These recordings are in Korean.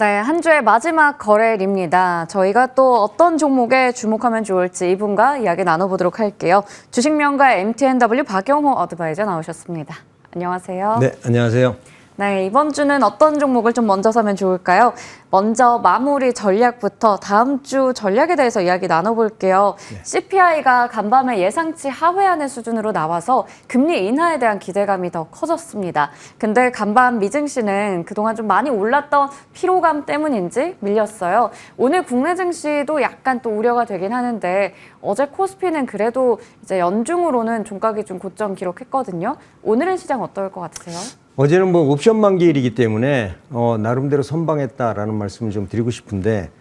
네, 한 주의 마지막 거래일입니다. 저희가 또 어떤 종목에 주목하면 좋을지 이분과 이야기 나눠보도록 할게요. 주식명가 MTNW 박영호 어드바이저 나오셨습니다. 안녕하세요. 네, 안녕하세요. 네, 이번 주는 어떤 종목을 좀 먼저 사면 좋을까요? 먼저 마무리 전략부터 다음 주 전략에 대해서 이야기 나눠볼게요. 네. CPI가 간밤에 예상치 하회하는 수준으로 나와서 금리 인하에 대한 기대감이 더 커졌습니다. 근데 간밤 미증시는 그동안 좀 많이 올랐던 피로감 때문인지 밀렸어요. 오늘 국내 증시도 약간 또 우려가 되긴 하는데 어제 코스피는 그래도 이제 연중으로는 종가 기준 고점 기록했거든요. 오늘은 시장 어떨 것 같으세요? 어제는 뭐 옵션 만기일이기 때문에 나름대로 선방했다라는 말씀을 좀 드리고 싶은데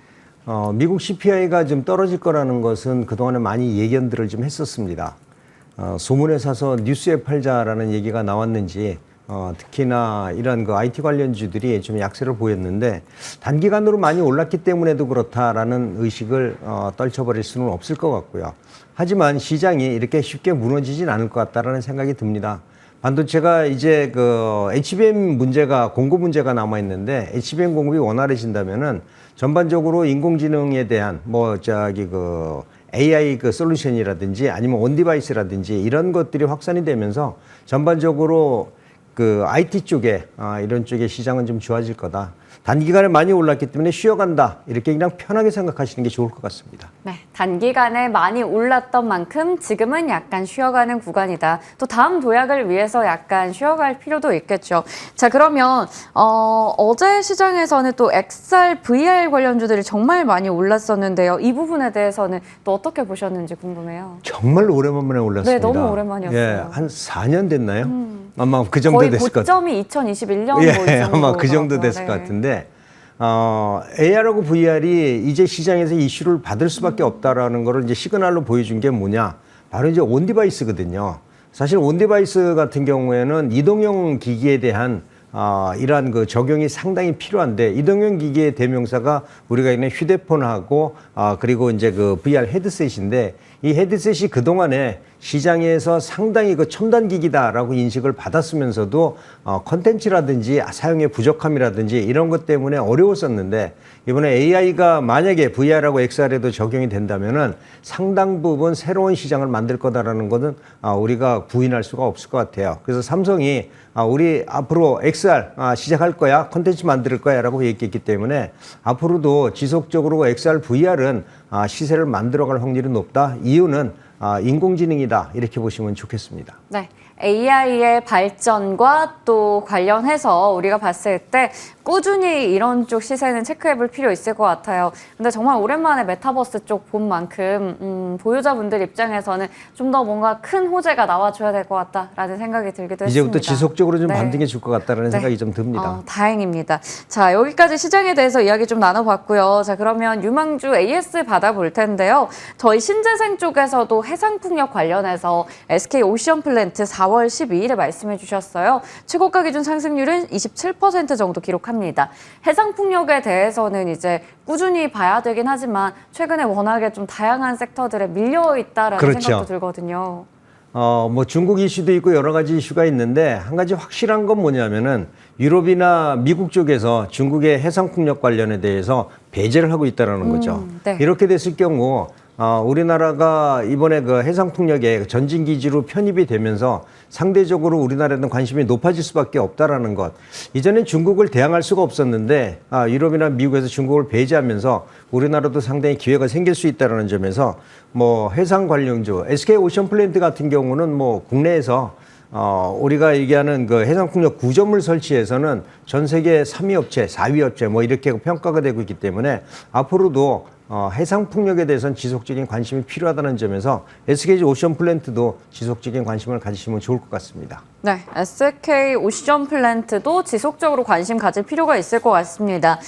미국 CPI가 좀 떨어질 거라는 것은 그동안에 많이 예견들을 좀 했었습니다. 소문에 사서 뉴스에 팔자라는 얘기가 나왔는지 특히나 이런 그 IT 관련주들이 좀 약세를 보였는데 단기간으로 많이 올랐기 때문에도 그렇다라는 의식을 떨쳐버릴 수는 없을 것 같고요. 하지만 시장이 이렇게 쉽게 무너지진 않을 것 같다라는 생각이 듭니다. 반도체가 이제 그 HBM 문제가 공급 문제가 남아 있는데 HBM 공급이 원활해진다면은 전반적으로 인공지능에 대한 AI 그 솔루션이라든지 아니면 온 디바이스라든지 이런 것들이 확산이 되면서 전반적으로 그 IT 쪽에 이런 쪽의 시장은 좀 좋아질 거다. 단기간에 많이 올랐기 때문에 쉬어간다. 이렇게 그냥 편하게 생각하시는 게 좋을 것 같습니다. 네, 단기간에 많이 올랐던 만큼 지금은 약간 쉬어가는 구간이다. 또 다음 도약을 위해서 약간 쉬어갈 필요도 있겠죠. 자, 그러면 어제 시장에서는 또 XR, VR 관련주들이 정말 많이 올랐었는데요. 이 부분에 대해서는 또 어떻게 보셨는지 궁금해요. 정말 오랜만에 올랐습니다. 네, 너무 오랜만이었어요. 예, 한 4년 됐나요? 아마 그 정도 됐을 것 같아요. 거의 고점이 2021년 예, 아마 그 정도 됐을 것 같은데 AR하고 VR이 이제 시장에서 이슈를 받을 수밖에 없다라는 거를 이제 시그널로 보여준 게 뭐냐? 바로 이제 온 디바이스거든요. 사실 온 디바이스 같은 경우에는 이동형 기기에 대한 이러한 그 적용이 상당히 필요한데 이동형 기기의 대명사가 우리가 있는 휴대폰하고 그리고 이제 그 VR 헤드셋인데 이 헤드셋이 그동안에 시장에서 상당히 그 첨단 기기다라고 인식을 받았으면서도 컨텐츠라든지 사용의 부족함이라든지 이런 것 때문에 어려웠었는데 이번에 AI가 만약에 VR하고 XR에도 적용이 된다면은 상당 부분 새로운 시장을 만들 거다라는 것은 우리가 부인할 수가 없을 것 같아요. 그래서 삼성이 우리 앞으로 XR 시작할 거야, 컨텐츠 만들 거야라고 얘기했기 때문에 앞으로도 지속적으로 XR, VR은 시세를 만들어갈 확률이 높다. 이유는 인공지능이다. 이렇게 보시면 좋겠습니다. 네. AI의 발전과 또 관련해서 우리가 봤을 때 꾸준히 이런 쪽 시세는 체크해 볼 필요 있을 것 같아요. 근데 정말 오랜만에 메타버스 쪽 본 만큼 보유자분들 입장에서는 좀 더 뭔가 큰 호재가 나와줘야 될 것 같다라는 생각이 들기도 했습니다. 이제부터 지속적으로 좀 반등해 줄 것 같다는 생각이 좀 듭니다. 다행입니다. 자, 여기까지 시장에 대해서 이야기 좀 나눠봤고요. 자, 그러면 유망주 AS 받아볼 텐데요. 저희 신재생 쪽에서도 해상풍력 관련해서 SK 오션플랜트 4월 12일에 말씀해 주셨어요. 최고가 기준 상승률은 27% 정도 기록합니다. 해상풍력에 대해서는 이제 꾸준히 봐야 되긴 하지만 최근에 워낙에 좀 다양한 섹터들에 밀려 있다라는 그렇죠. 생각도 들거든요. 뭐 중국 이슈도 있고 여러 가지 이슈가 있는데 한 가지 확실한 건 뭐냐면은 유럽이나 미국 쪽에서 중국의 해상풍력 관련에 대해서 배제를 하고 있다는 거죠. 네. 이렇게 됐을 경우 우리나라가 이번에 그 해상풍력에 전진기지로 편입이 되면서 상대적으로 우리나라에는 관심이 높아질 수밖에 없다라는 것. 이전엔 중국을 대항할 수가 없었는데 유럽이나 미국에서 중국을 배제하면서 우리나라도 상당히 기회가 생길 수 있다는 점에서 뭐 해상 관련주, SK 오션플랜트 같은 경우는 뭐 국내에서 우리가 얘기하는 그 해상풍력 구점을 설치해서는 전 세계 3위 업체, 4위 업체 뭐 이렇게 평가가 되고 있기 때문에 앞으로도 해상풍력에 대해서는 지속적인 관심이 필요하다는 점에서 SK 오션플랜트도 지속적인 관심을 가지시면 좋을 것 같습니다. 네, SK 오션플랜트도 지속적으로 관심 가질 필요가 있을 것 같습니다.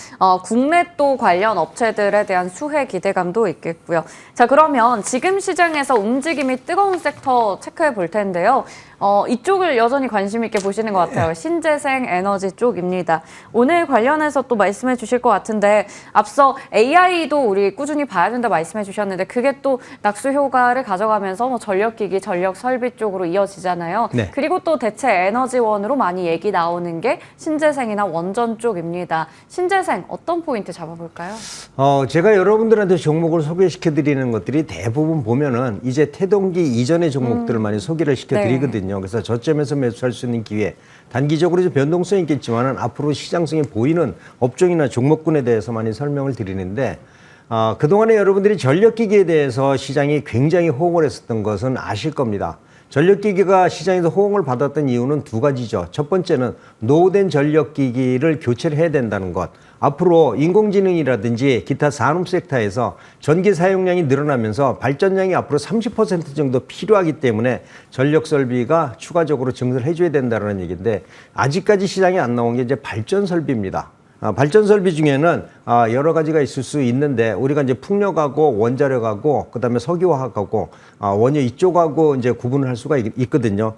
국내 또 관련 업체들에 대한 수혜 기대감도 있겠고요. 자, 그러면 지금 시장에서 움직임이 뜨거운 섹터 체크해 볼 텐데요. 이쪽을 여전히 관심 있게 보시는 것 같아요. 신재생 에너지 쪽입니다. 오늘 관련해서 또 말씀해 주실 것 같은데 앞서 AI도 우리 꾸준히 봐야 된다 말씀해 주셨는데 그게 또 낙수 효과를 가져가면서 뭐 전력기기, 전력 설비 쪽으로 이어지잖아요. 네. 그리고 또 대체 에너지원으로 많이 얘기 나오는 게 신재생이나 원전 쪽입니다. 신재생 어떤 포인트 잡아볼까요? 제가 여러분들한테 종목을 소개시켜드리는 것들이 대부분 보면은 이제 태동기 이전의 종목들을 많이 소개를 시켜드리거든요. 그래서 저점에서 매수할 수 있는 기회, 단기적으로 좀 변동성이 있겠지만은 앞으로 시장성이 보이는 업종이나 종목군에 대해서 많이 설명을 드리는데, 그동안에 여러분들이 전력기기에 대해서 시장이 굉장히 호응을 했었던 것은 아실 겁니다. 전력기기가 시장에서 호응을 받았던 이유는 두 가지죠. 첫 번째는 노후된 전력기기를 교체를 해야 된다는 것. 앞으로 인공지능이라든지 기타 산업 섹터에서 전기 사용량이 늘어나면서 발전량이 앞으로 30% 정도 필요하기 때문에 전력 설비가 추가적으로 증설을 해줘야 된다는 얘기인데 아직까지 시장에 안 나온 게 이제 발전 설비입니다. 발전 설비 중에는 여러 가지가 있을 수 있는데 우리가 이제 풍력하고 원자력하고 그다음에 석유화학하고 원유 이쪽하고 이제 구분을 할 수가 있거든요.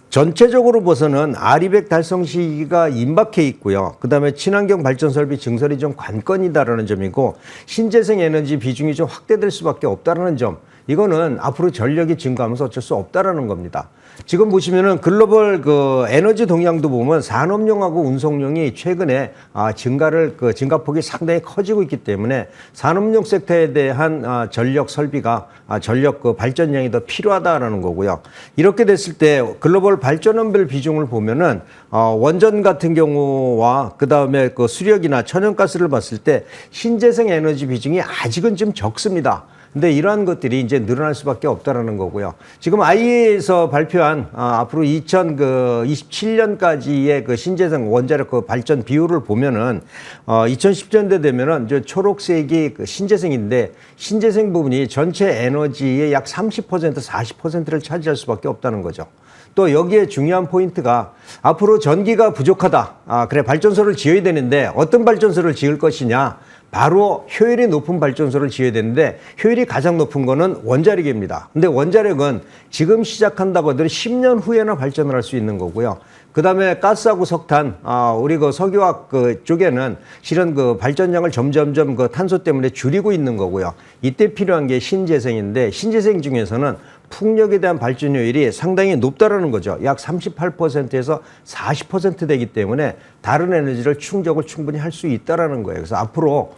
전체적으로 봐서는 R200 달성 시기가 임박해 있고요. 그다음에 친환경 발전 설비 증설이 좀 관건이다라는 점이고 신재생 에너지 비중이 좀 확대될 수밖에 없다라는 점. 이거는 앞으로 전력이 증가하면서 어쩔 수 없다라는 겁니다. 지금 보시면은 글로벌 그 에너지 동향도 보면 산업용하고 운송용이 최근에 증가폭이 상당히 커지고 있기 때문에 산업용 섹터에 대한 전력 설비가 전력 그 발전량이 더 필요하다라는 거고요. 이렇게 됐을 때 글로벌 발전원별 비중을 보면은 원전 같은 경우와 그다음에 그 수력이나 천연가스를 봤을 때 신재생 에너지 비중이 아직은 좀 적습니다. 근데 이러한 것들이 이제 늘어날 수밖에 없다라는 거고요. 지금 IEA에서 발표한 앞으로 2027년까지의 그 신재생 원자력 그 발전 비율을 보면은 2010년대 되면은 이제 초록색이 그 신재생인데 신재생 부분이 전체 에너지의 약 30%, 40%를 차지할 수밖에 없다는 거죠. 또 여기에 중요한 포인트가 앞으로 전기가 부족하다. 그래 발전소를 지어야 되는데 어떤 발전소를 지을 것이냐. 바로 효율이 높은 발전소를 지어야 되는데 효율이 가장 높은 거는 원자력입니다. 근데 원자력은 지금 시작한다고 하더라도 10년 후에나 발전을 할 수 있는 거고요. 그 다음에 가스하고 석탄, 우리 그 석유화학 그 쪽에는 실은 그 발전량을 점점점 그 탄소 때문에 줄이고 있는 거고요. 이때 필요한 게 신재생인데 신재생 중에서는 풍력에 대한 발전 효율이 상당히 높다라는 거죠. 약 38%에서 40% 되기 때문에 다른 에너지를 충족을 충분히 할 수 있다라는 거예요. 그래서 앞으로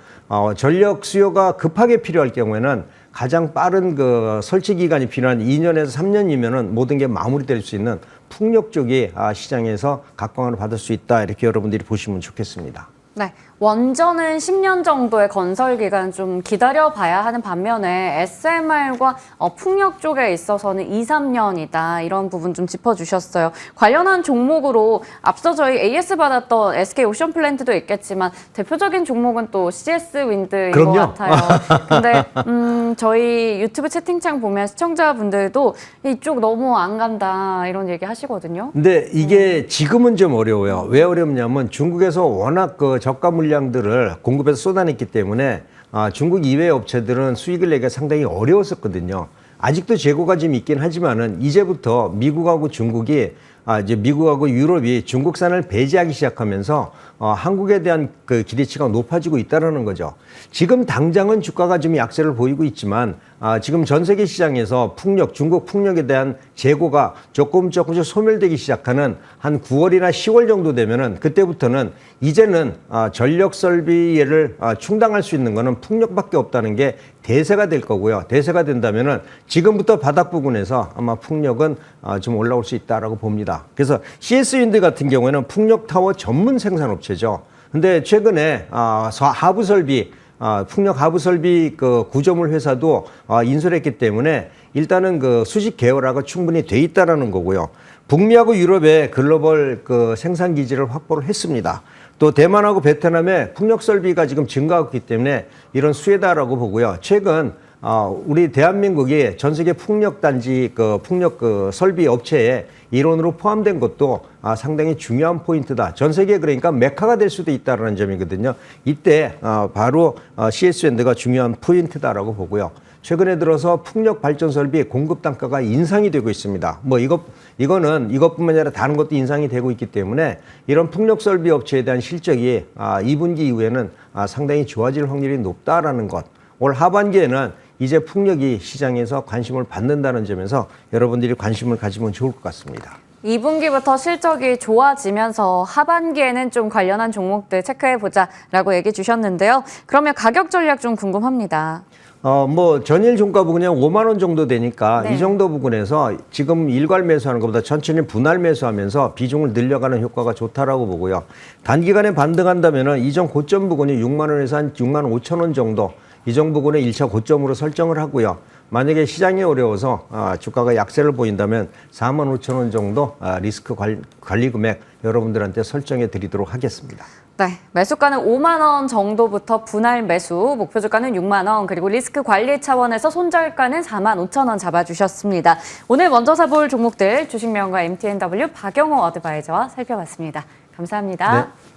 전력 수요가 급하게 필요할 경우에는 가장 빠른 그 설치 기간이 필요한 2년에서 3년이면은 모든 게 마무리될 수 있는 풍력 쪽이 시장에서 각광을 받을 수 있다. 이렇게 여러분들이 보시면 좋겠습니다. 네, 원전은 10년 정도의 건설 기간 좀 기다려봐야 하는 반면에 SMR과 풍력 쪽에 있어서는 2, 3년이다. 이런 부분 좀 짚어주셨어요. 관련한 종목으로 앞서 저희 AS 받았던 SK 오션 플랜트도 있겠지만 대표적인 종목은 또 CS 윈드인 그럼요. 것 같아요. 근데 저희 유튜브 채팅창 보면 시청자분들도 이쪽 너무 안 간다 이런 얘기 하시거든요. 근데 이게 지금은 좀 어려워요. 왜 어렵냐면 중국에서 워낙 그 저가 물량들을 공급해서 쏟아냈기 때문에 중국 이외 업체들은 수익을 내기가 상당히 어려웠었거든요. 아직도 재고가 좀 있긴 하지만은 이제부터 미국하고 중국이 이제 미국하고 유럽이 중국산을 배제하기 시작하면서 한국에 대한 그 기대치가 높아지고 있다는 거죠. 지금 당장은 주가가 좀 약세를 보이고 있지만 지금 전 세계 시장에서 풍력, 중국 풍력에 대한 재고가 조금씩 소멸되기 시작하는 한 9월이나 10월 정도 되면은 그때부터는 이제는 전력 설비를 충당할 수 있는 거는 풍력밖에 없다는 게 대세가 될 거고요. 대세가 된다면은 지금부터 바닥 부근에서 아마 풍력은 좀 올라올 수 있다라고 봅니다. 그래서 CS 윈드 같은 경우에는 풍력 타워 전문 생산업체죠. 근데 최근에 하부 설비 풍력 하부 설비 그 구조물 회사도 인수했기 때문에 일단은 그 수직 계열화가 충분히 돼 있다라는 거고요. 북미하고 유럽의 글로벌 그 생산 기지를 확보를 했습니다. 또 대만하고 베트남의 풍력 설비가 지금 증가하고 있기 때문에 이런 수혜다라고 보고요. 최근 우리 대한민국이 전 세계 풍력 단지 풍력 설비 업체에 일원으로 포함된 것도 상당히 중요한 포인트다. 전 세계 그러니까 메카가 될 수도 있다는 점이거든요. 이때 바로 CS 밴드가 중요한 포인트다라고 보고요. 최근에 들어서 풍력 발전 설비 공급 단가가 인상이 되고 있습니다. 뭐 이거는 이것뿐만 아니라 다른 것도 인상이 되고 있기 때문에 이런 풍력 설비 업체에 대한 실적이 2분기 이후에는 상당히 좋아질 확률이 높다라는 것. 올 하반기에는 이제 풍력이 시장에서 관심을 받는다는 점에서 여러분들이 관심을 가지면 좋을 것 같습니다. 2분기부터 실적이 좋아지면서 하반기에는 좀 관련한 종목들 체크해보자라고 얘기 주셨는데요. 그러면 가격 전략 좀 궁금합니다. 뭐 전일 종가부 그냥 5만 원 정도 되니까 네. 이 정도 부분에서 지금 일괄 매수하는 것보다 천천히 분할 매수하면서 비중을 늘려가는 효과가 좋다라고 보고요. 단기간에 반등한다면은 이전 고점 부근이 6만 원에서 한 6만 5천 원 정도 이 정도 부근에 1차 고점으로 설정을 하고요. 만약에 시장이 어려워서 주가가 약세를 보인다면 4만 5천 원 정도 리스크 관리 금액 여러분들한테 설정해 드리도록 하겠습니다. 네, 매수가는 5만 원 정도부터 분할 매수, 목표 주가는 6만 원, 그리고 리스크 관리 차원에서 손절가는 4만 5천 원 잡아주셨습니다. 오늘 먼저 사볼 종목들 주식명가 MTNW 박영호 어드바이저와 살펴봤습니다. 감사합니다. 네.